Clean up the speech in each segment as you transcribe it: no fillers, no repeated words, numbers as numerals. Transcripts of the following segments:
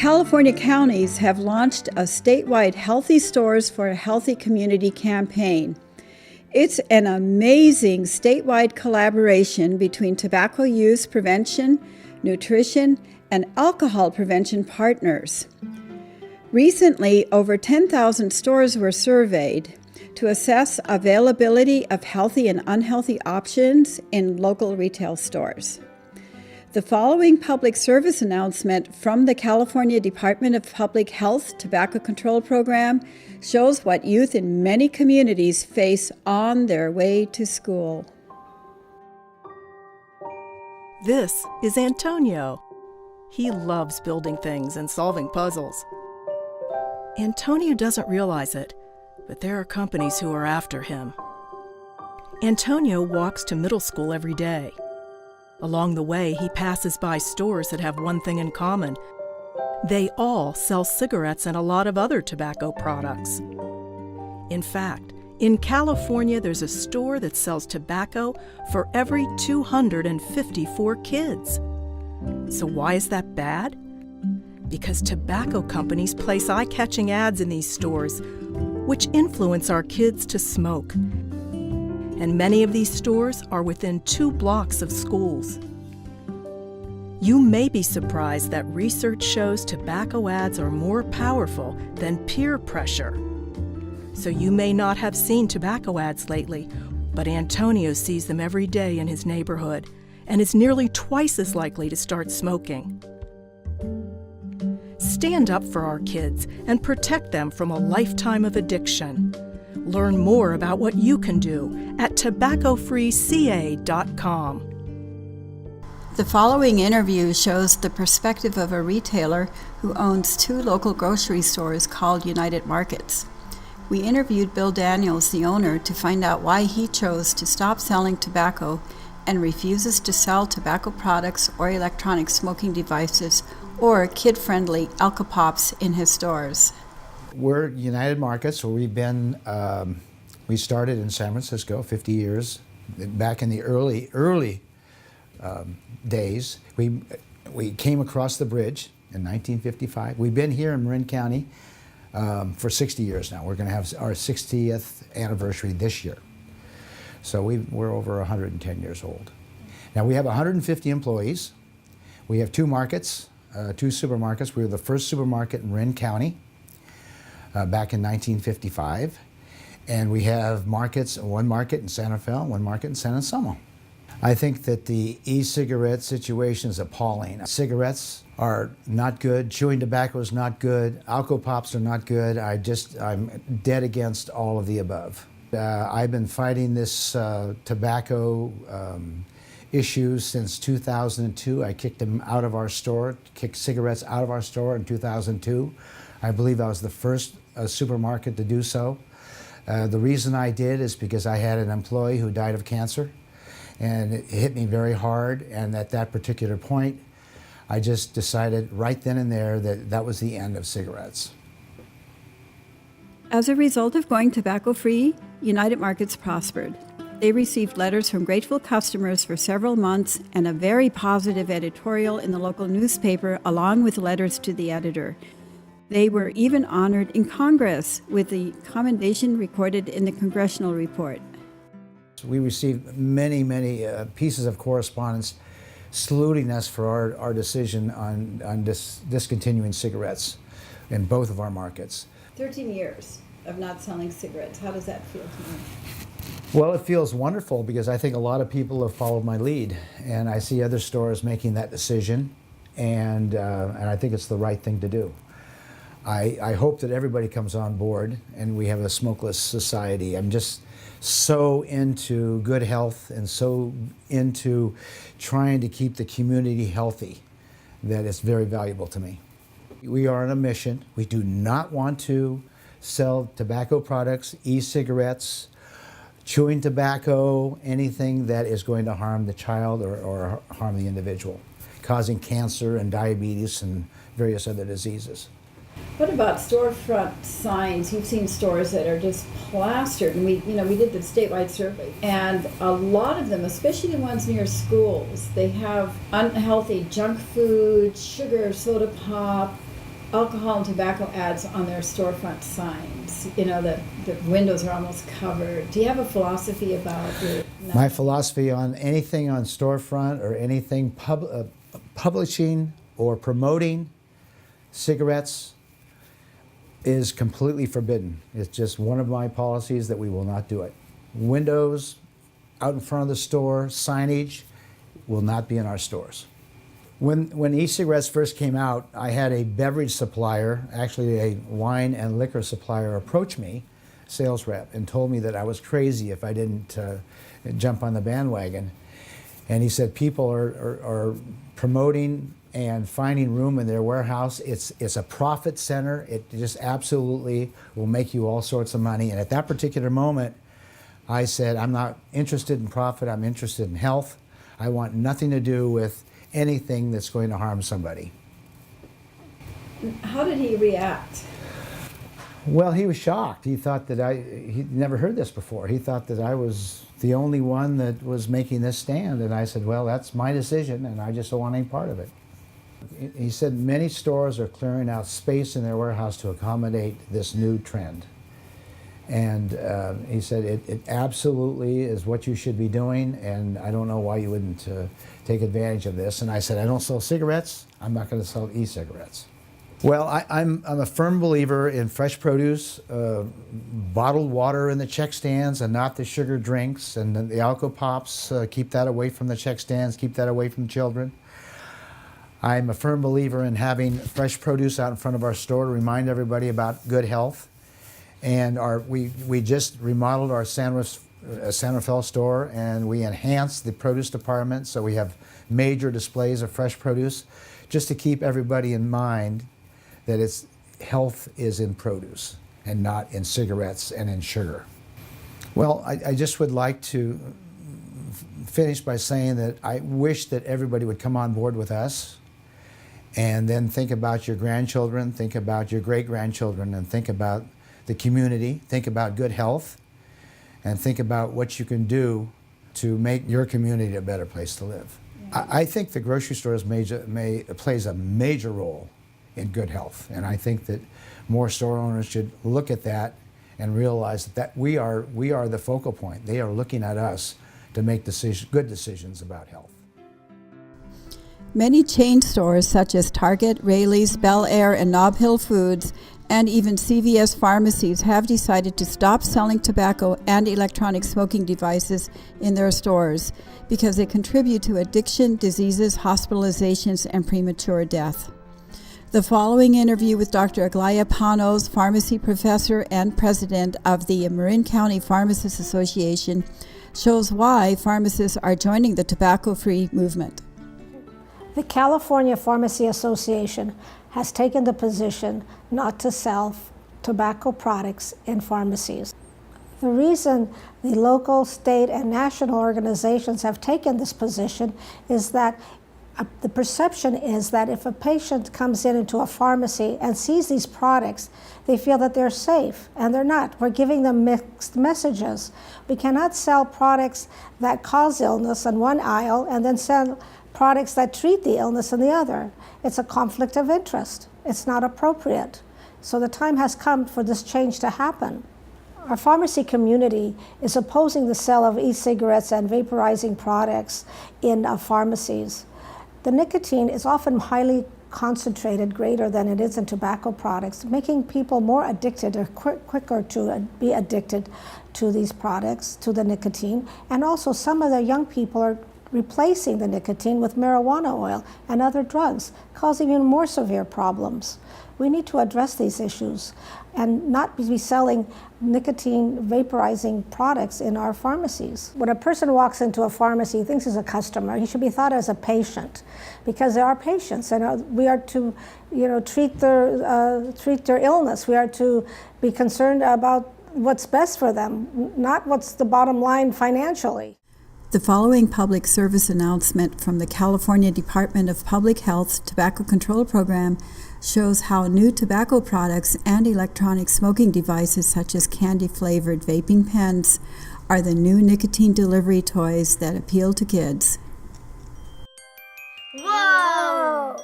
California counties have launched a statewide Healthy Stores for a Healthy Community campaign. It's an amazing statewide collaboration between tobacco use prevention, nutrition, and alcohol prevention partners. Recently, over 10,000 stores were surveyed to assess availability of healthy and unhealthy options in local retail stores. The following public service announcement from the California Department of Public Health Tobacco Control Program shows what youth in many communities face on their way to school. This is Antonio. He loves building things and solving puzzles. Antonio doesn't realize it, but there are companies who are after him. Antonio walks to middle school every day. Along the way, he passes by stores that have one thing in common. They all sell cigarettes and a lot of other tobacco products. In fact, in California, there's a store that sells tobacco for every 254 kids. So why is that bad? Because tobacco companies place eye-catching ads in these stores, which influence our kids to smoke. And many of these stores are within 2 blocks of schools. You may be surprised that research shows tobacco ads are more powerful than peer pressure. So you may not have seen tobacco ads lately, but Antonio sees them every day in his neighborhood and is nearly twice as likely to start smoking. Stand up for our kids and protect them from a lifetime of addiction. Learn more about what you can do at tobaccofreeca.com. The following interview shows the perspective of a retailer who owns 2 local grocery stores called United Markets. We interviewed Bill Daniels, the owner, to find out why he chose to stop selling tobacco and refuses to sell tobacco products or electronic smoking devices or kid-friendly Alka-Pops in his stores. We're United Markets, where we started in San Francisco 50 years, back in the early days. We came across the bridge in 1955. We've been here in Marin County for 60 years now. We're going to have our 60th anniversary this year. So we're over 110 years old. Now we have 150 employees. We have 2 markets, 2 supermarkets. We were the first supermarket in Marin County. Back in 1955, and we have markets, one market in Santa Fe, one market in San Anselmo. I think that the e-cigarette situation is appalling. Cigarettes are not good, chewing tobacco is not good, Alka-Pops are not good. I'm dead against all of the above. I've been fighting this tobacco issue since 2002. I kicked them out of our store, kicked cigarettes out of our store in 2002. I believe I was the first supermarket to do so. The reason I did is because I had an employee who died of cancer, and it hit me very hard, and at that particular point, I just decided right then and there that that was the end of cigarettes. As a result of going tobacco-free, United Markets prospered. They received letters from grateful customers for several months and a very positive editorial in the local newspaper, along with letters to the editor. They were even honored in Congress with the commendation recorded in the congressional report. We received many pieces of correspondence saluting us for our decision on discontinuing cigarettes in both of our markets. 13 years of not selling cigarettes. How does that feel to you? Well, it feels wonderful because I think a lot of people have followed my lead, and I see other stores making that decision, and I think it's the right thing to do. I hope that everybody comes on board and we have a smokeless society. I'm just so into good health and so into trying to keep the community healthy that it's very valuable to me. We are on a mission. We do not want to sell tobacco products, e-cigarettes, chewing tobacco, anything that is going to harm the child or harm the individual, causing cancer and diabetes and various other diseases. What about storefront signs? You've seen stores that are just plastered, and we did the statewide survey, and a lot of them, especially the ones near schools, they have unhealthy junk food, sugar, soda pop, alcohol and tobacco ads on their storefront signs. You know, the windows are almost covered. Do you have a philosophy about your... My philosophy on anything on storefront or anything publishing or promoting cigarettes is completely forbidden. It's just one of my policies that we will not do it. Windows out in front of the store, signage will not be in our stores. When e-cigarettes first came out, I had a beverage supplier, actually a wine and liquor supplier, approach me, sales rep, and told me that I was crazy if I didn't jump on the bandwagon. And he said people are promoting and finding room in their warehouse. It's a profit center. It just absolutely will make you all sorts of money. And at that particular moment, I said, I'm not interested in profit, I'm interested in health. I want nothing to do with anything that's going to harm somebody. How did he react? Well, he was shocked. He thought that he'd never heard this before. He thought that I was the only one that was making this stand. And I said, well, that's my decision, and I just don't want any part of it. He said many stores are clearing out space in their warehouse to accommodate this new trend. And he said it absolutely is what you should be doing, and I don't know why you wouldn't take advantage of this. And I said, I don't sell cigarettes, I'm not going to sell e-cigarettes. Well, I'm a firm believer in fresh produce, bottled water in the check stands and not the sugar drinks, and the Alco Pops, keep that away from the check stands, keep that away from children. I'm a firm believer in having fresh produce out in front of our store to remind everybody about good health. And we just remodeled our San Rafael store, and we enhanced the produce department, so we have major displays of fresh produce, just to keep everybody in mind that health is in produce and not in cigarettes and in sugar. Well, I just would like to finish by saying that I wish that everybody would come on board with us, and then think about your grandchildren, think about your great-grandchildren, and think about the community, think about good health, and think about what you can do to make your community a better place to live. Yeah. I think the grocery store plays a major role in good health, and I think that more store owners should look at that and realize that we are the focal point. They are looking at us to make good decisions about health. Many chain stores such as Target, Raley's, Bel Air, and Nob Hill Foods, and even CVS pharmacies have decided to stop selling tobacco and electronic smoking devices in their stores because they contribute to addiction, diseases, hospitalizations, and premature death. The following interview with Dr. Aglaya Panos, pharmacy professor and president of the Marin County Pharmacists Association, shows why pharmacists are joining the tobacco-free movement. The California Pharmacy Association has taken the position not to sell tobacco products in pharmacies. The reason the local, state, and national organizations have taken this position is that the perception is that if a patient comes into a pharmacy and sees these products, they feel that they're safe, and they're not. We're giving them mixed messages. We cannot sell products that cause illness in one aisle and then sell products that treat the illness in the other. It's a conflict of interest. It's not appropriate. So the time has come for this change to happen. Our pharmacy community is opposing the sale of e-cigarettes and vaporizing products in pharmacies. The nicotine is often highly concentrated, greater than it is in tobacco products, making people more addicted or quicker to be addicted to these products, to the nicotine. And also some of the young people are replacing the nicotine with marijuana oil and other drugs, causing even more severe problems. We need to address these issues and not be selling nicotine vaporizing products in our pharmacies. When a person walks into a pharmacy, he thinks he's a customer. He should be thought as a patient, because they are patients, and we are to, treat their illness. We are to be concerned about what's best for them, not what's the bottom line financially. The following public service announcement from the California Department of Public Health's Tobacco Control Program shows how new tobacco products and electronic smoking devices such as candy-flavored vaping pens are the new nicotine delivery toys that appeal to kids. Whoa!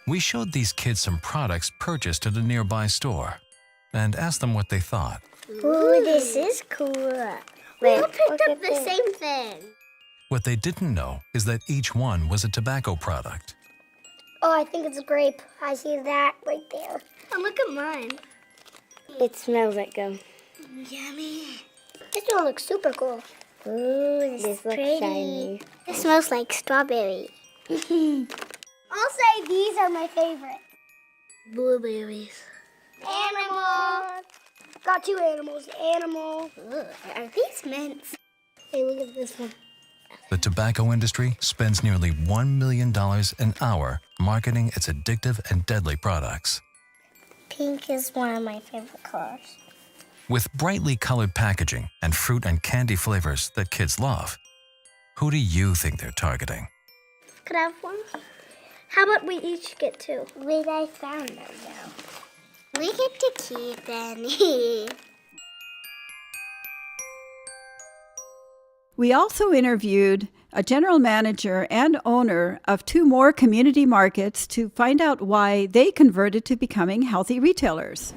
We showed these kids some products purchased at a nearby store and asked them what they thought. Ooh, this is cool. We all picked up the same thing. What they didn't know is that each one was a tobacco product. Oh, I think it's a grape. I see that right there. And look at mine. It smells like gum. Yummy. This one looks super cool. Ooh, this is pretty. Shiny. It smells like strawberry. I'll say these are my favorite. Blueberries. Animal. Got two animals. Animal. Ugh, are these mints? Hey, look at this one. The tobacco industry spends nearly $1 million an hour marketing its addictive and deadly products. Pink is one of my favorite colors. With brightly colored packaging and fruit and candy flavors that kids love, who do you think they're targeting? Could I have one? How about we each get two? Wait, I found them now. We get to keep any. We also interviewed a general manager and owner of 2 more community markets to find out why they converted to becoming healthy retailers.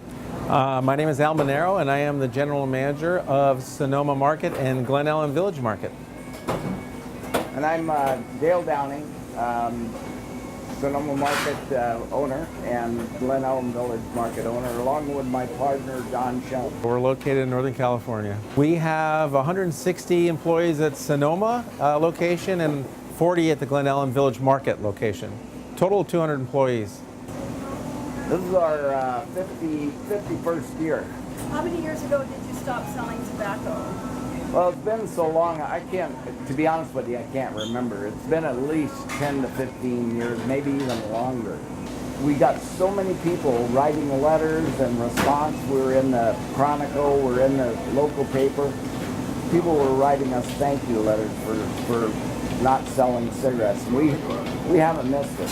My name is Al Monero, and I am the general manager of Sonoma Market and Glen Ellen Village Market. And I'm Dale Downing, Sonoma Market owner and Glen Ellen Village Market owner, along with my partner, Don Shelton. We're located in Northern California. We have 160 employees at Sonoma location and 40 at the Glen Ellen Village Market location. Total of 200 employees. This is our 51st year. How many years ago did you stop selling tobacco? Well, it's been so long, I can't, to be honest with you, I can't remember. It's been at least 10 to 15 years, maybe even longer. We got so many people writing letters and response. We were in the Chronicle, we're in the local paper. People were writing us thank you letters for not selling cigarettes. We haven't missed it,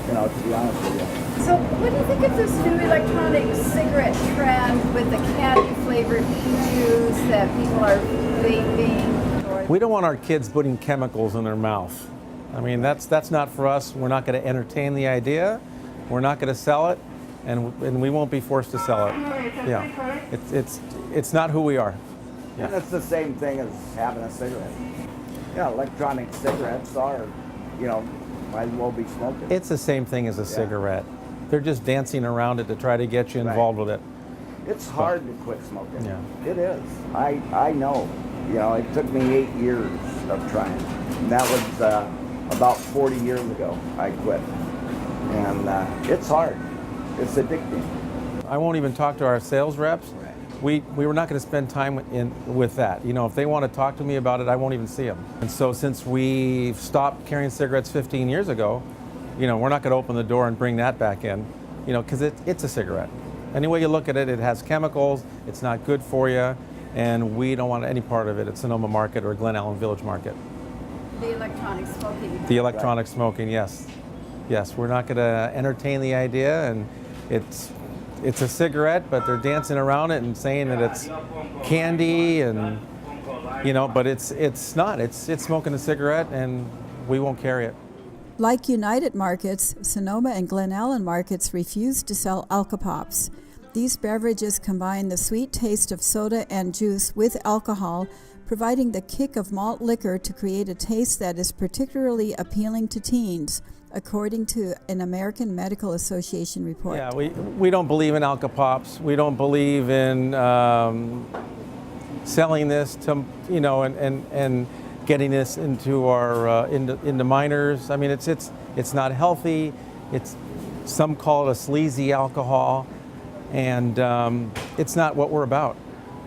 to be honest with you. So what do you think of this new electronic cigarette trend with the candy-flavored juice that people are vaping? We don't want our kids putting chemicals in their mouth. I mean, that's not for us. We're not going to entertain the idea. We're not going to sell it, and we won't be forced to sell it. Yeah, it's not who we are. Yeah. And it's the same thing as having a cigarette. Yeah, electronic cigarettes are, might as well be smoking. It's the same thing as a cigarette. They're just dancing around it to try to get you involved with it. It's hard to quit smoking. Yeah. It is. I know. It took me 8 years of trying. And that was about 40 years ago I quit. And it's hard. It's addicting. I won't even talk to our sales reps. Right. We were not going to spend time with that. If they want to talk to me about it, I won't even see them. And so since we stopped carrying cigarettes 15 years ago, we're not going to open the door and bring that back in, because it's a cigarette. Any way you look at it, it has chemicals, it's not good for you, and we don't want any part of it at Sonoma Market or Glen Ellen Village Market. The electronic smoking. The electronic smoking, yes. Yes, we're not going to entertain the idea, and it's a cigarette, but they're dancing around it and saying that it's candy, and but it's not. It's smoking a cigarette, and we won't carry it. Like United Markets, Sonoma and Glen Ellen Markets refuse to sell Alka-Pops. These beverages combine the sweet taste of soda and juice with alcohol, providing the kick of malt liquor to create a taste that is particularly appealing to teens, according to an American Medical Association report. Yeah, we don't believe in Alka-Pops. We don't believe in selling this to, and getting this into our into minors. I mean, it's not healthy. Some call it a sleazy alcohol, and it's not what we're about.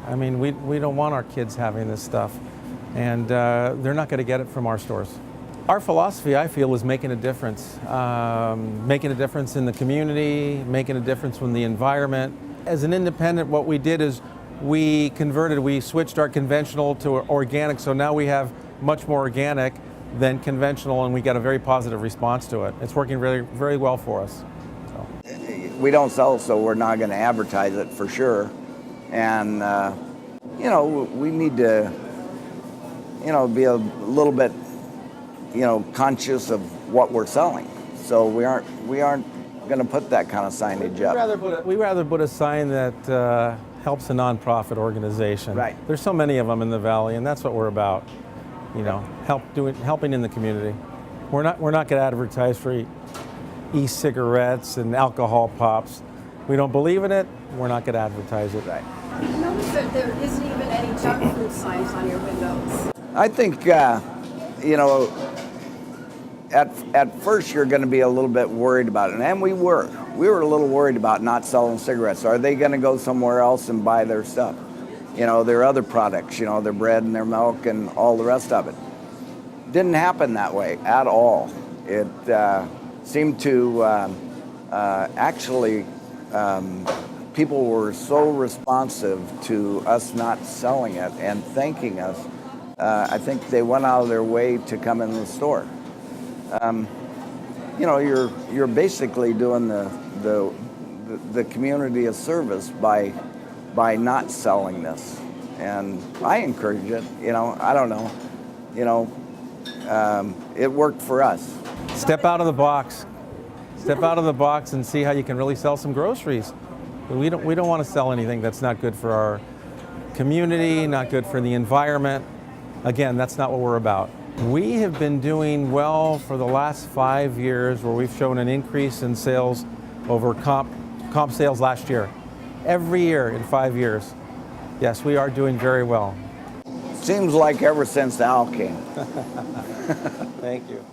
I mean, we don't want our kids having this stuff, and they're not going to get it from our stores. Our philosophy, I feel, is making a difference. Making a difference in the community, making a difference in the environment. As an independent, what we did is we switched our conventional to organic, so now we have much more organic than conventional, and we got a very positive response to it. It's working very, very well for us. So. We don't sell, so we're not going to advertise it for sure. And, we need to, be a little bit, conscious of what we're selling. So we aren't going to put that kind of signage up. We rather put a sign that helps a nonprofit organization. Right. There's so many of them in the valley, and that's what we're about. You know, helping in the community. We're not going to advertise for e-cigarettes and alcohol pops. We don't believe in it. We're not going to advertise it. Right. I noticed that there isn't even any junk food signs on your windows. I think, you know, at first you're going to be a little bit worried about it, and we were a little worried about not selling cigarettes. Are they going to go somewhere else and buy their stuff? You know, their other products, you know, their bread and their milk and all the rest of it. Didn't happen that way at all. It seemed to actually, people were so responsive to us not selling it and thanking us. I think they went out of their way to come in the store. You know, you're basically doing the community a service by not selling this, and I encourage it. You know, I don't know. You know, it worked for us. Step out of the box. Step out of the box and see how you can really sell some groceries. We don't want to sell anything that's not good for our community, not good for the environment. Again, that's not what we're about. We have been doing well for the last 5 years, where we've shown an increase in sales over comp sales last year. Every year in 5 years. Yes, we are doing very well. Seems like ever since Al came. Thank you.